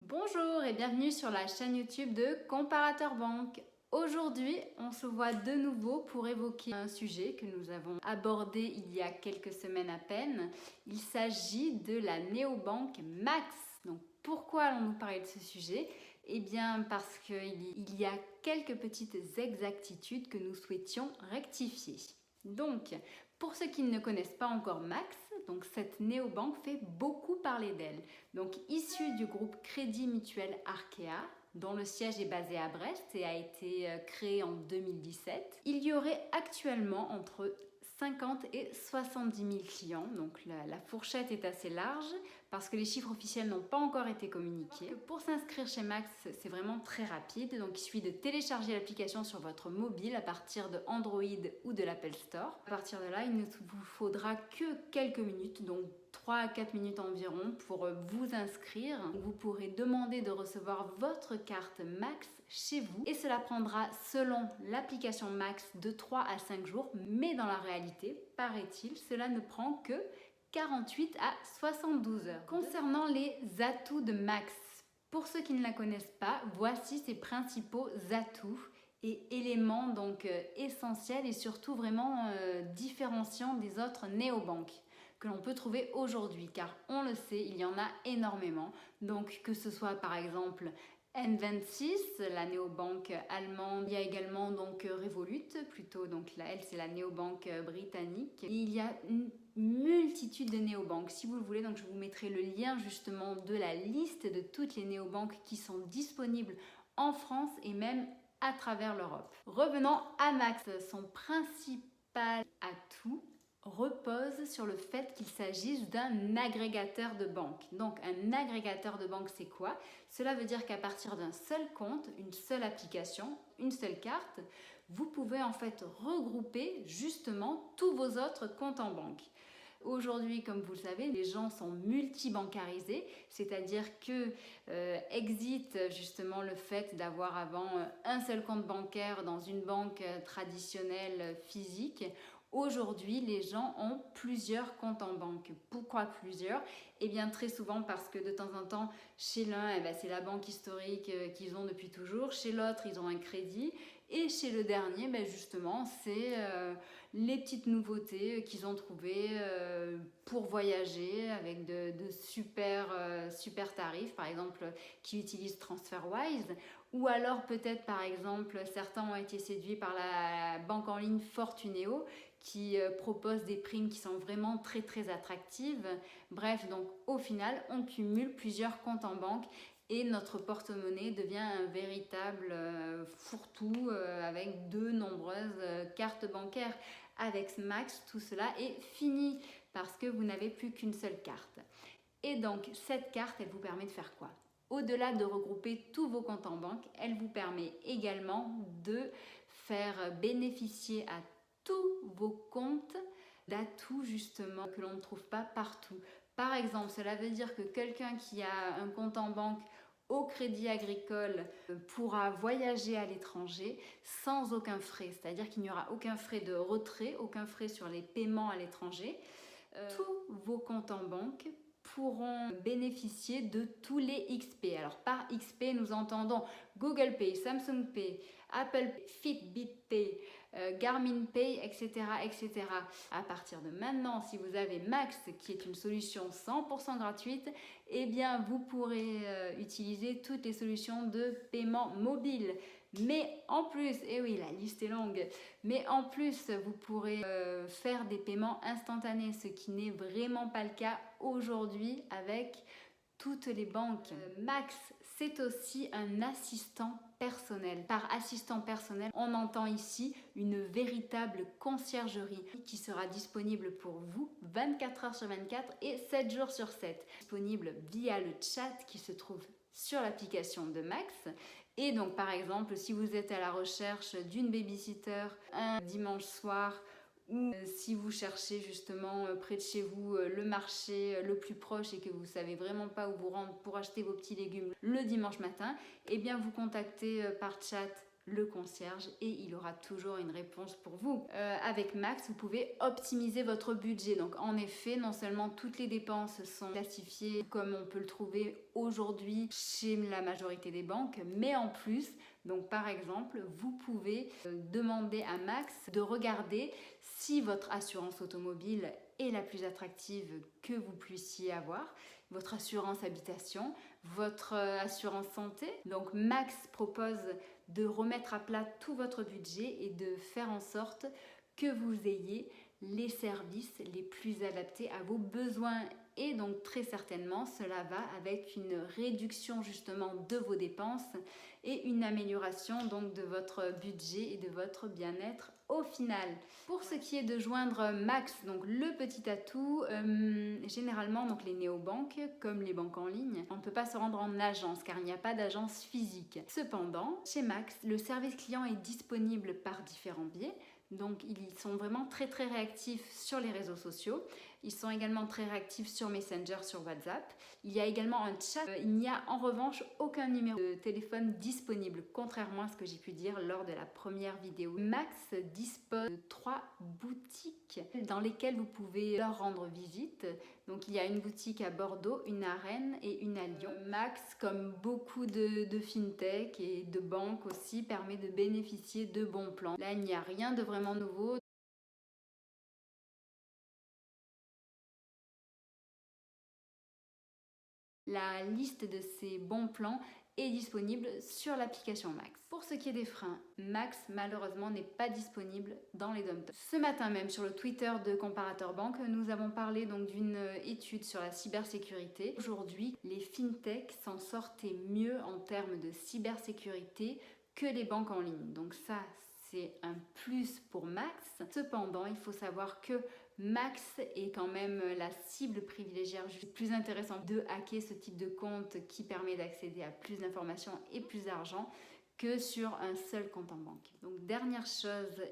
Bonjour et bienvenue sur la chaîne YouTube de Comparateur Banque. Aujourd'hui, on se voit de nouveau pour évoquer un sujet que nous avons abordé il y a quelques semaines à peine. Il s'agit de la néobanque Max. Donc, pourquoi allons-nous parler de ce sujet? Eh bien, parce qu'il y a quelques petites exactitudes que nous souhaitions rectifier. Donc, pour ceux qui ne connaissent pas encore Max, donc cette néobanque fait beaucoup parler d'elle. Donc, issue du groupe Crédit Mutuel Arkea, dont le siège est basé à Brest et a été créé en 2017, il y aurait actuellement entre 50 et 70 000 clients, donc la fourchette est assez large parce que les chiffres officiels n'ont pas encore été communiqués. Pour s'inscrire chez Max, c'est vraiment très rapide, donc il suffit de télécharger l'application sur votre mobile à partir de Android ou de l'Apple Store. À partir de là, il ne vous faudra que quelques minutes, donc 3 à 4 minutes environ pour vous inscrire. Vous pourrez demander de recevoir votre carte Max chez vous et cela prendra selon l'application Max de 3 à 5 jours, mais dans la réalité, paraît-il, cela ne prend que 48 à 72 heures. Concernant les atouts de Max, pour ceux qui ne la connaissent pas, voici ses principaux atouts et éléments donc essentiels et surtout vraiment différenciants des autres néobanques que l'on peut trouver aujourd'hui, car on le sait, il y en a énormément. Donc que ce soit par exemple N26, la néobanque allemande, il y a également donc Revolut, plutôt donc là elle c'est la néobanque britannique. Et il y a une multitude de néobanques. Si vous le voulez, donc je vous mettrai le lien justement de la liste de toutes les néobanques qui sont disponibles en France et même à travers l'Europe. Revenons à Max, son principal atout repose sur le fait qu'il s'agisse d'un agrégateur de banque. Donc un agrégateur de banque, c'est quoi? Cela veut dire qu'à partir d'un seul compte, une seule application, une seule carte, vous pouvez en fait regrouper justement tous vos autres comptes en banque. Aujourd'hui, comme vous le savez, les gens sont multibancarisés, c'est-à-dire que existe justement le fait d'avoir avant un seul compte bancaire dans une banque traditionnelle physique. Aujourd'hui, les gens ont plusieurs comptes en banque. Pourquoi plusieurs? Eh bien, très souvent parce que de temps en temps, chez l'un, c'est la banque historique qu'ils ont depuis toujours. Chez l'autre, ils ont un crédit. Et chez le dernier, justement, c'est les petites nouveautés qu'ils ont trouvées pour voyager avec de super tarifs, par exemple, qui utilisent TransferWise. Ou alors peut-être, par exemple, certains ont été séduits par la banque en ligne Fortuneo qui propose des primes qui sont vraiment très très attractives. Bref, donc au final, on cumule plusieurs comptes en banque et notre porte-monnaie devient un véritable fourre-tout avec de nombreuses cartes bancaires. Avec Max, tout cela est fini parce que vous n'avez plus qu'une seule carte. Et donc, cette carte, elle vous permet de faire quoi? Au-delà de regrouper tous vos comptes en banque, elle vous permet également de faire bénéficier à tous vos comptes d'atouts justement que l'on ne trouve pas partout. Par exemple, cela veut dire que quelqu'un qui a un compte en banque au Crédit Agricole pourra voyager à l'étranger sans aucun frais, c'est-à-dire qu'il n'y aura aucun frais de retrait, aucun frais sur les paiements à l'étranger. Tous vos comptes en banque pourront bénéficier de tous les XP. Alors par XP, nous entendons Google Pay, Samsung Pay, Apple Pay, Fitbit Pay, Garmin Pay, etc., etc. À partir de maintenant, si vous avez Max, qui est une solution 100% gratuite, eh bien vous pourrez utiliser toutes les solutions de paiement mobile. Mais en plus, et oui, la liste est longue, mais en plus, vous pourrez faire des paiements instantanés, ce qui n'est vraiment pas le cas aujourd'hui avec toutes les banques. Max, c'est aussi un assistant personnel. Par assistant personnel, on entend ici une véritable conciergerie qui sera disponible pour vous 24 heures sur 24 et 7 jours sur 7. Disponible via le chat qui se trouve sur l'application de Max. Et donc par exemple, si vous êtes à la recherche d'une babysitter un dimanche soir ou si vous cherchez justement près de chez vous le marché le plus proche et que vous ne savez vraiment pas où vous rendre pour acheter vos petits légumes le dimanche matin, eh bien vous contactez par chat le concierge et il aura toujours une réponse pour vous. Avec Max, vous pouvez optimiser votre budget. Donc en effet, non seulement toutes les dépenses sont classifiées comme on peut le trouver aujourd'hui chez la majorité des banques, mais en plus, donc par exemple, vous pouvez demander à Max de regarder si votre assurance automobile est la plus attractive que vous puissiez avoir, votre assurance habitation, votre assurance santé. Donc Max propose de remettre à plat tout votre budget et de faire en sorte que vous ayez les services les plus adaptés à vos besoins. Et donc très certainement, cela va avec une réduction justement de vos dépenses et une amélioration donc de votre budget et de votre bien-être au final. Pour ce qui est de joindre Max, donc le petit atout, généralement donc les néobanques comme les banques en ligne, on ne peut pas se rendre en agence car il n'y a pas d'agence physique. Cependant, chez Max, le service client est disponible par différents biais. Donc ils sont vraiment très réactifs sur les réseaux sociaux. Ils sont également très réactifs sur Messenger, sur WhatsApp. Il y a également un chat. Il n'y a en revanche aucun numéro de téléphone disponible, contrairement à ce que j'ai pu dire lors de la première vidéo. Max dispose de 3 boutiques dans lesquelles vous pouvez leur rendre visite. Donc il y a une boutique à Bordeaux, une à Rennes et une à Lyon. Max, comme beaucoup de fintech et de banques aussi, permet de bénéficier de bons plans. Là, il n'y a rien de vraiment nouveau. La liste de ces bons plans est disponible sur l'application Max. Pour ce qui est des freins, Max malheureusement n'est pas disponible dans les dom-toms. Ce matin même sur le Twitter de Comparateur Banque, nous avons parlé donc d'une étude sur la cybersécurité. Aujourd'hui, les fintechs s'en sortaient mieux en termes de cybersécurité que les banques en ligne. Donc ça, c'est un plus pour Max. Cependant, il faut savoir que Max est quand même la cible privilégiée. C'est plus intéressant de hacker ce type de compte qui permet d'accéder à plus d'informations et plus d'argent que sur un seul compte en banque. Donc dernière chose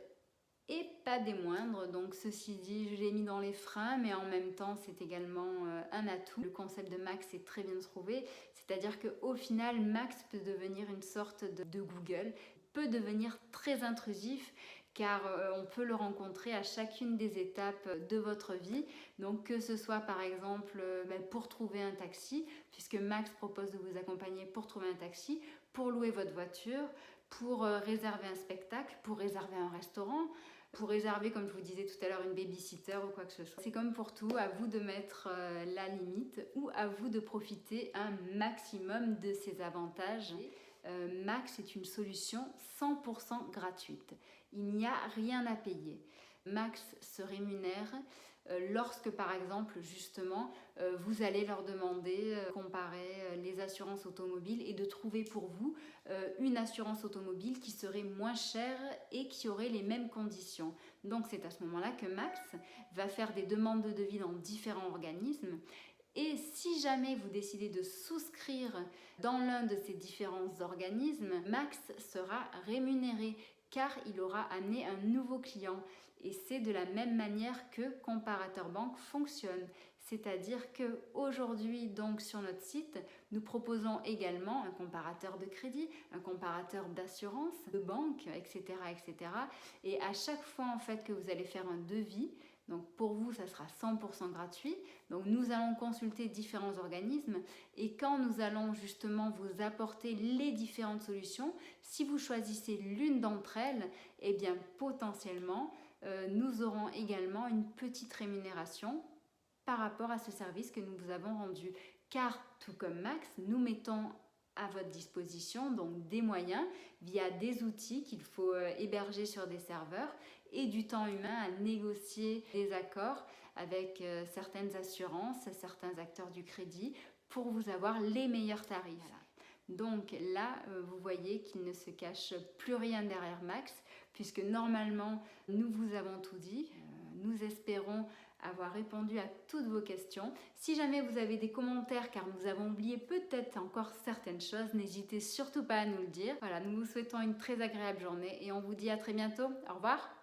et pas des moindres, donc ceci dit, je l'ai mis dans les freins, mais en même temps c'est également un atout. Le concept de Max est très bien trouvé, c'est-à-dire qu'au final Max peut devenir une sorte de Google, peut devenir très intrusif car on peut le rencontrer à chacune des étapes de votre vie. Donc que ce soit par exemple pour trouver un taxi, puisque Max propose de vous accompagner pour trouver un taxi, pour louer votre voiture, pour réserver un spectacle, pour réserver un restaurant, pour réserver, comme je vous disais tout à l'heure, une babysitter ou quoi que ce soit. C'est comme pour tout, à vous de mettre la limite ou à vous de profiter un maximum de ses avantages. Max est une solution 100% gratuite. Il n'y a rien à payer. Max se rémunère lorsque par exemple justement vous allez leur demander de comparer les assurances automobiles et de trouver pour vous une assurance automobile qui serait moins chère et qui aurait les mêmes conditions. Donc c'est à ce moment-là que Max va faire des demandes de devis dans différents organismes. Et si jamais vous décidez de souscrire dans l'un de ces différents organismes, Max sera rémunéré car il aura amené un nouveau client. Et c'est de la même manière que Comparateur Banque fonctionne. C'est-à-dire qu'aujourd'hui, donc sur notre site, nous proposons également un comparateur de crédit, un comparateur d'assurance, de banque, etc., etc. Et à chaque fois en fait que vous allez faire un devis, donc pour vous, ça sera 100% gratuit. Donc nous allons consulter différents organismes et quand nous allons justement vous apporter les différentes solutions, si vous choisissez l'une d'entre elles, eh bien potentiellement, nous aurons également une petite rémunération par rapport à ce service que nous vous avons rendu. Car tout comme Max, nous mettons à votre disposition donc des moyens via des outils qu'il faut héberger sur des serveurs et du temps humain à négocier des accords avec certaines assurances, certains acteurs du crédit pour vous avoir les meilleurs tarifs. Donc là, vous voyez qu'il ne se cache plus rien derrière Max puisque normalement, nous vous avons tout dit. Nous espérons avoir répondu à toutes vos questions. Si jamais vous avez des commentaires, car nous avons oublié peut-être encore certaines choses, n'hésitez surtout pas à nous le dire. Voilà, nous vous souhaitons une très agréable journée et on vous dit à très bientôt. Au revoir.